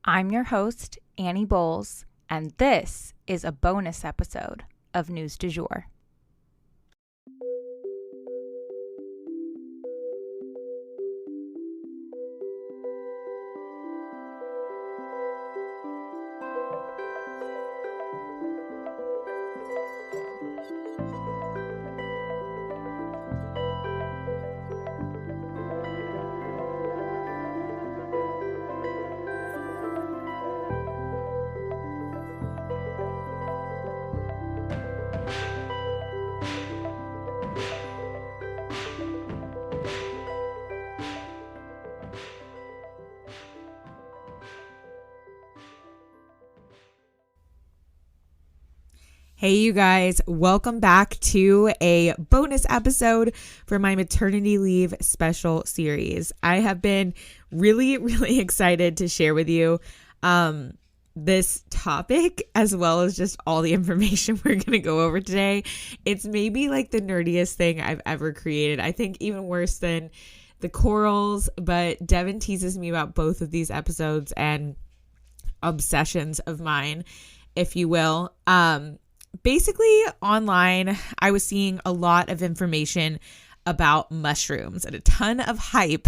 I'm your host, Annie Bowles, and this is a bonus episode of News du Jour. Hey, you guys, welcome back to a bonus episode for my maternity leave special series. I have been really excited to share with you this topic as well as just all the information we're going to go over today. It's maybe like the nerdiest thing I've ever created. I think even worse than the corals, but Devin teases me about both of these episodes and obsessions of mine, if you will. Basically, online, I was seeing a lot of information about mushrooms and a ton of hype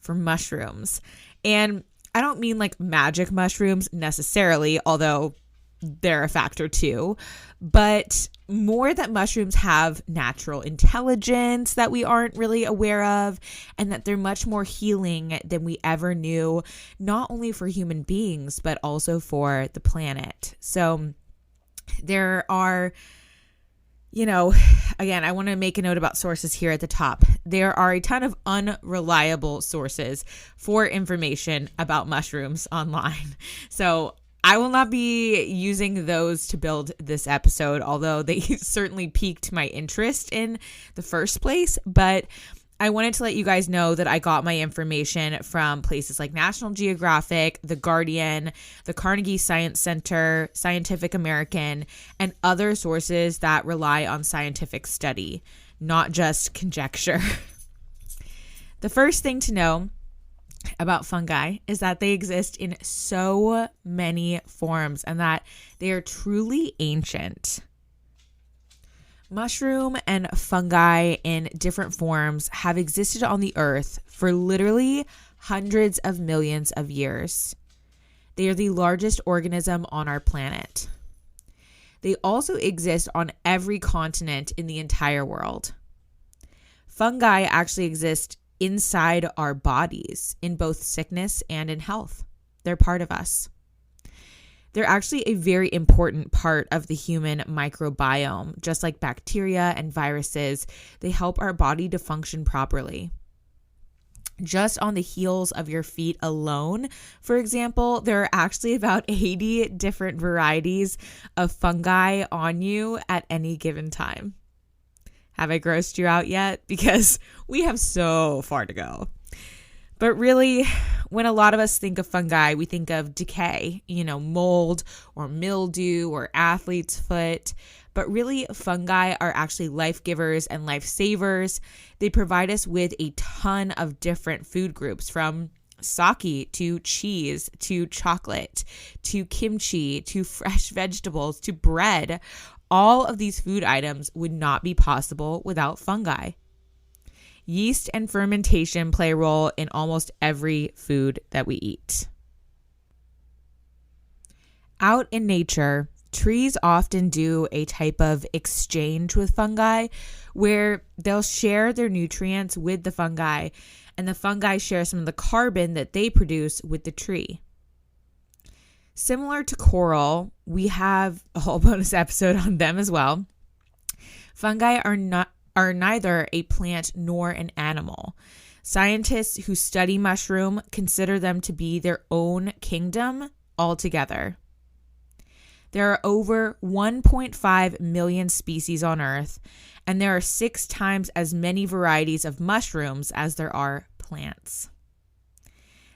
for mushrooms. And I don't mean like magic mushrooms necessarily, although they're a factor too, but more that mushrooms have natural intelligence that we aren't really aware of, and that they're much more healing than we ever knew, not only for human beings, but also for the planet. So there are, again, I want to make a note about sources here at the top. There are a ton of unreliable sources for information about mushrooms online. So I will not be using those to build this episode, although they certainly piqued my interest in the first place. But I wanted to let you guys know that I got my information from places like National Geographic, The Guardian, the Carnegie Science Center, Scientific American, and other sources that rely on scientific study, not just conjecture. The first thing to know about fungi is that they exist in so many forms and that they are truly ancient. Mushroom and fungi in different forms have existed on the earth for literally hundreds of millions of years. They are the largest organism on our planet. They also exist on every continent in the entire world. Fungi actually exist inside our bodies in both sickness and in health. They're part of us. They're actually a very important part of the human microbiome. Just like bacteria and viruses, they help our body to function properly. Just on the heels of your feet alone, for example, there are actually about 80 different varieties of fungi on you at any given time. Have I grossed you out yet? Because we have so far to go. But really, when a lot of us think of fungi, we think of decay, mold or mildew or athlete's foot. But really, fungi are actually life givers and life savers. They provide us with a ton of different food groups, from sake to cheese to chocolate to kimchi to fresh vegetables to bread. All of these food items would not be possible without fungi. Yeast and fermentation play a role in almost every food that we eat. Out in nature, trees often do a type of exchange with fungi where they'll share their nutrients with the fungi, and the fungi share some of the carbon that they produce with the tree. Similar to coral, we have a whole bonus episode on them as well. Fungi are neither a plant nor an animal. Scientists who study mushroom consider them to be their own kingdom altogether. There are over 1.5 million species on Earth, and there are 6 times as many varieties of mushrooms as there are plants.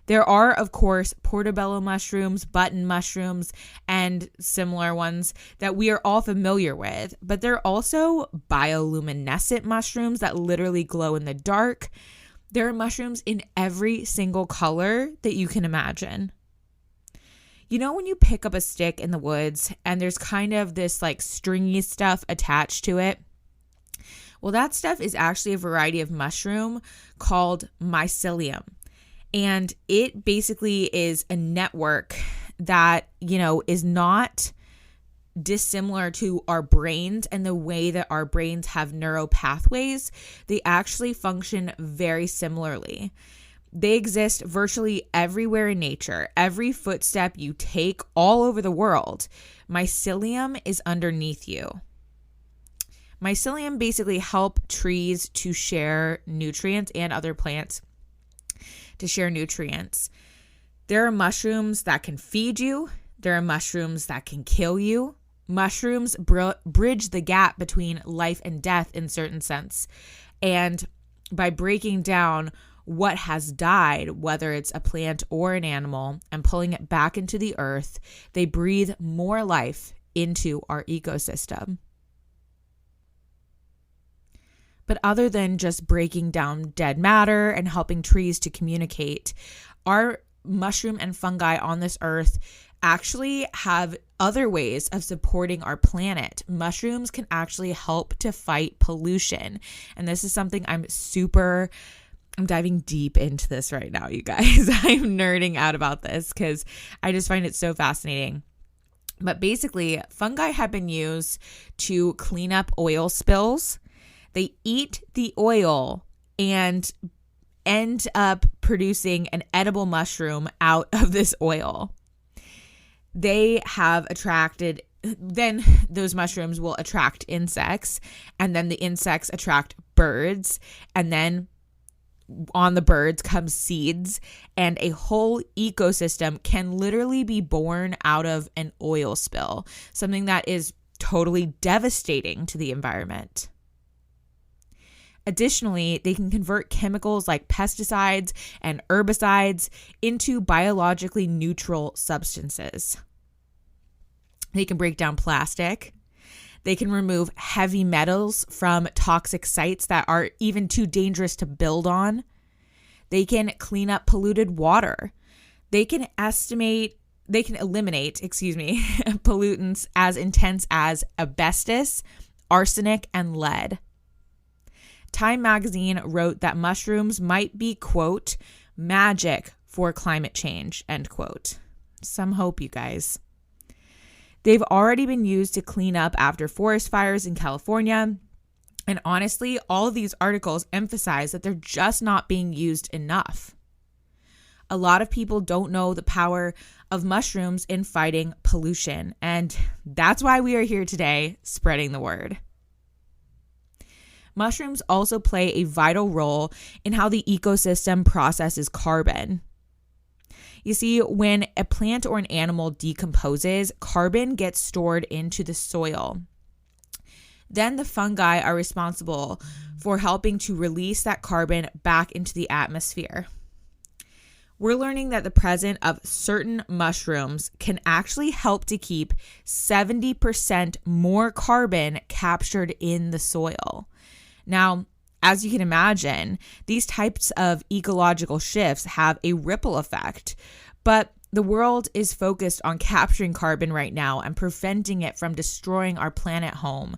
There are, of course, portobello mushrooms, button mushrooms, and similar ones that we are all familiar with. But there are also bioluminescent mushrooms that literally glow in the dark. There are mushrooms in every single color that you can imagine. You know when you pick up a stick in the woods and there's kind of this like stringy stuff attached to it? Well, that stuff is actually a variety of mushroom called mycelium. And it basically is a network that, is not dissimilar to our brains and the way that our brains have neural pathways. They actually function very similarly. They exist virtually everywhere in nature. Every footstep you take all over the world, mycelium is underneath you. Mycelium basically help trees to share nutrients and other plants to share nutrients. There are mushrooms that can feed you. There are mushrooms that can kill you. Mushrooms bridge the gap between life and death in certain sense. And by breaking down what has died, whether it's a plant or an animal, and pulling it back into the earth, they breathe more life into our ecosystem. But other than just breaking down dead matter and helping trees to communicate, our mushroom and fungi on this earth actually have other ways of supporting our planet. Mushrooms can actually help to fight pollution. And this is something I'm diving deep into this right now, you guys. I'm nerding out about this because I just find it so fascinating. But basically, fungi have been used to clean up oil spills. They eat the oil and end up producing an edible mushroom out of this oil. They have then those mushrooms will attract insects, and then the insects attract birds, and then on the birds come seeds, and a whole ecosystem can literally be born out of an oil spill, something that is totally devastating to the environment. Additionally, they can convert chemicals like pesticides and herbicides into biologically neutral substances. They can break down plastic. They can remove heavy metals from toxic sites that are even too dangerous to build on. They can clean up polluted water. They can eliminate, pollutants as intense as asbestos, arsenic, and lead. Time magazine wrote that mushrooms might be, quote, magic for climate change, end quote. Some hope, you guys. They've already been used to clean up after forest fires in California. And honestly, all of these articles emphasize that they're just not being used enough. A lot of people don't know the power of mushrooms in fighting pollution. And that's why we are here today, spreading the word. Mushrooms also play a vital role in how the ecosystem processes carbon. You see, when a plant or an animal decomposes, carbon gets stored into the soil. Then the fungi are responsible for helping to release that carbon back into the atmosphere. We're learning that the presence of certain mushrooms can actually help to keep 70% more carbon captured in the soil. Now, as you can imagine, these types of ecological shifts have a ripple effect, but the world is focused on capturing carbon right now and preventing it from destroying our planet home.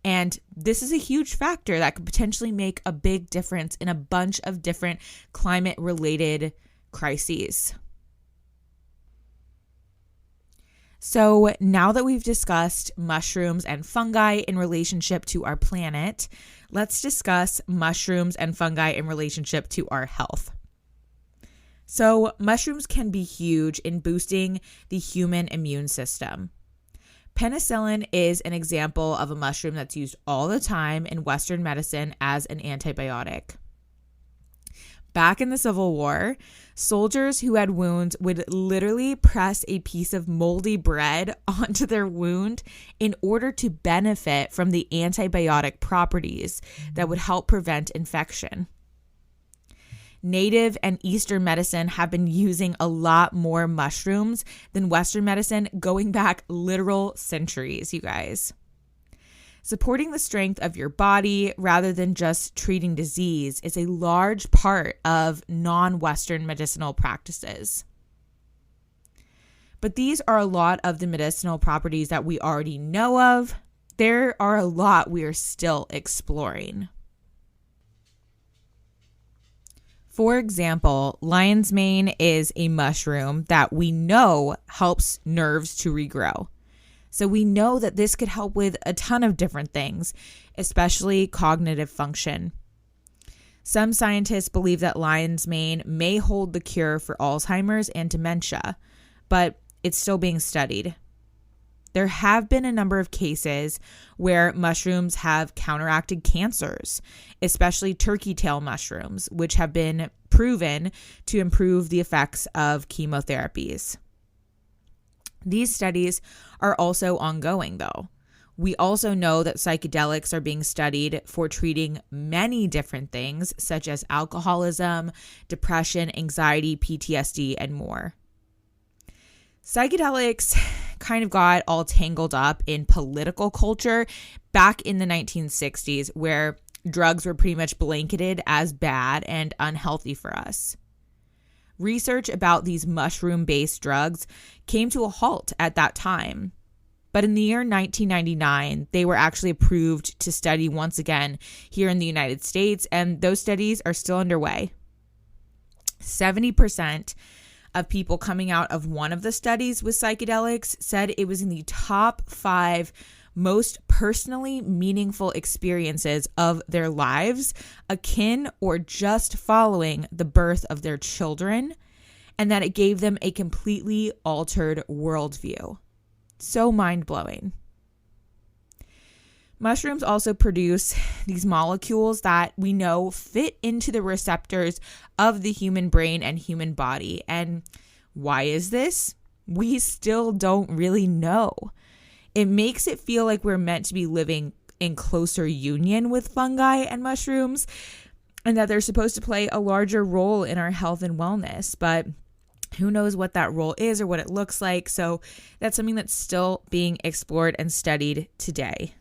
And this is a huge factor that could potentially make a big difference in a bunch of different climate-related crises. So now that we've discussed mushrooms and fungi in relationship to our planet, let's discuss mushrooms and fungi in relationship to our health. So mushrooms can be huge in boosting the human immune system. Penicillin is an example of a mushroom that's used all the time in Western medicine as an antibiotic. Back in the Civil War, soldiers who had wounds would literally press a piece of moldy bread onto their wound in order to benefit from the antibiotic properties that would help prevent infection. Native and Eastern medicine have been using a lot more mushrooms than Western medicine going back literal centuries, you guys. Supporting the strength of your body rather than just treating disease is a large part of non-Western medicinal practices. But these are a lot of the medicinal properties that we already know of. There are a lot we are still exploring. For example, lion's mane is a mushroom that we know helps nerves to regrow. So we know that this could help with a ton of different things, especially cognitive function. Some scientists believe that lion's mane may hold the cure for Alzheimer's and dementia, but it's still being studied. There have been a number of cases where mushrooms have counteracted cancers, especially turkey tail mushrooms, which have been proven to improve the effects of chemotherapies. These studies are also ongoing, though. We also know that psychedelics are being studied for treating many different things, such as alcoholism, depression, anxiety, PTSD, and more. Psychedelics kind of got all tangled up in political culture back in the 1960s, where drugs were pretty much blanketed as bad and unhealthy for us. Research about these mushroom-based drugs came to a halt at that time. But in the year 1999, they were actually approved to study once again here in the United States, and those studies are still underway. 70% of people coming out of one of the studies with psychedelics said it was in the top 5 most personally meaningful experiences of their lives, akin or just following the birth of their children, and that it gave them a completely altered worldview. So mind-blowing. Mushrooms also produce these molecules that we know fit into the receptors of the human brain and human body. And why is this? We still don't really know. It makes it feel like we're meant to be living in closer union with fungi and mushrooms, and that they're supposed to play a larger role in our health and wellness. But who knows what that role is or what it looks like. So that's something that's still being explored and studied today.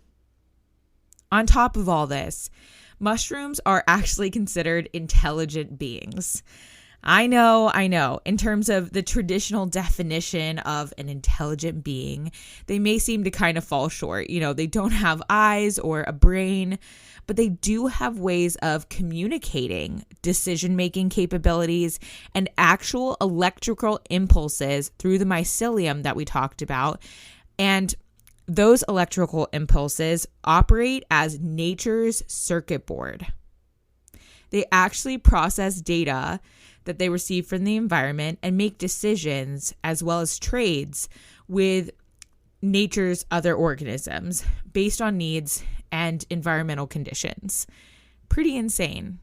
On top of all this, mushrooms are actually considered intelligent beings. I know. In terms of the traditional definition of an intelligent being, they may seem to kind of fall short. They don't have eyes or a brain, but they do have ways of communicating decision-making capabilities and actual electrical impulses through the mycelium that we talked about. And those electrical impulses operate as nature's circuit board. They actually process data that they receive from the environment and make decisions as well as trades with nature's other organisms based on needs and environmental conditions. Pretty insane.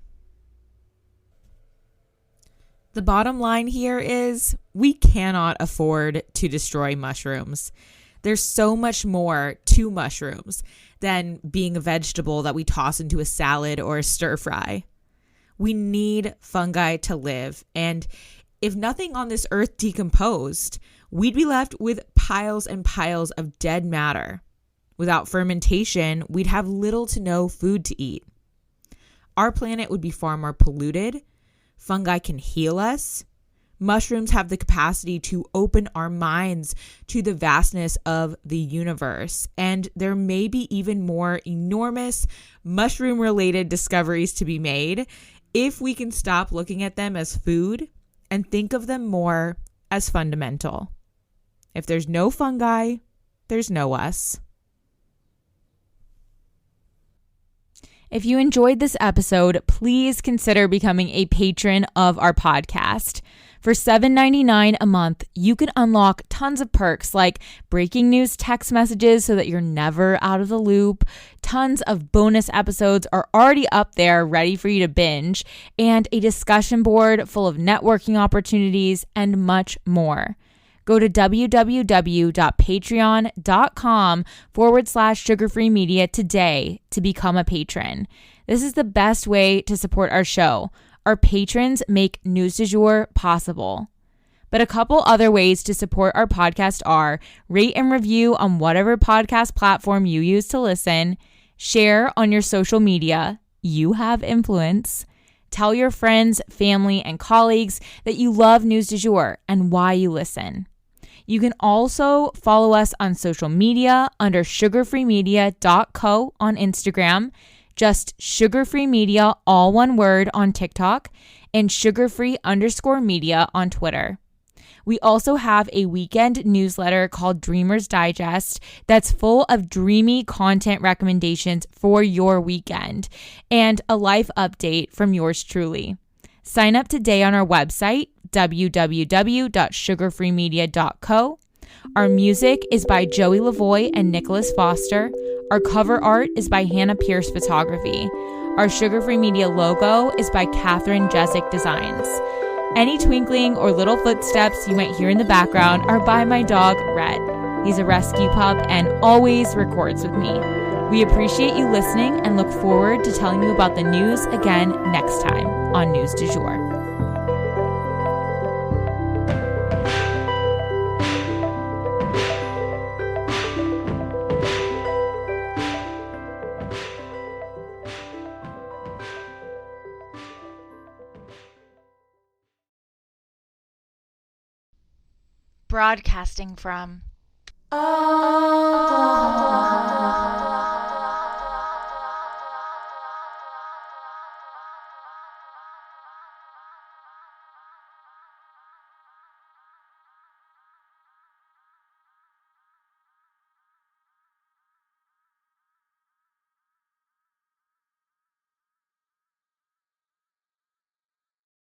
The bottom line here is we cannot afford to destroy mushrooms. There's so much more to mushrooms than being a vegetable that we toss into a salad or a stir fry. We need fungi to live, and if nothing on this earth decomposed, we'd be left with piles and piles of dead matter. Without fermentation, we'd have little to no food to eat. Our planet would be far more polluted. Fungi can heal us. Mushrooms have the capacity to open our minds to the vastness of the universe. And there may be even more enormous mushroom-related discoveries to be made if we can stop looking at them as food and think of them more as fundamental. If there's no fungi, there's no us. If you enjoyed this episode, please consider becoming a patron of our podcast. For $7.99 a month, you can unlock tons of perks like breaking news text messages so that you're never out of the loop. Tons of bonus episodes are already up there ready for you to binge, and a discussion board full of networking opportunities and much more. Go to www.patreon.com/sugarfree media today to become a patron. This is the best way to support our show. Our patrons make News du Jour possible. But a couple other ways to support our podcast are rate and review on whatever podcast platform you use to listen, share on your social media, you have influence, tell your friends, family, and colleagues that you love News du Jour and why you listen. You can also follow us on social media under sugarfreemedia.co on Instagram, just sugarfreemedia, all one word, on TikTok, and sugarfree_media on Twitter. We also have a weekend newsletter called Dreamers Digest that's full of dreamy content recommendations for your weekend and a life update from yours truly. Sign up today on our website, www.sugarfreemedia.co. Our music is by Joey Lavoie and Nicholas Foster. Our cover art is by Hannah Pierce Photography. Our Sugar Free Media logo is by Catherine Jezek Designs. Any twinkling or little footsteps you might hear in the background are by my dog, Red. He's a rescue pup and always records with me. We appreciate you listening and look forward to telling you about the news again next time on News du Jour. Broadcasting from Oklahoma.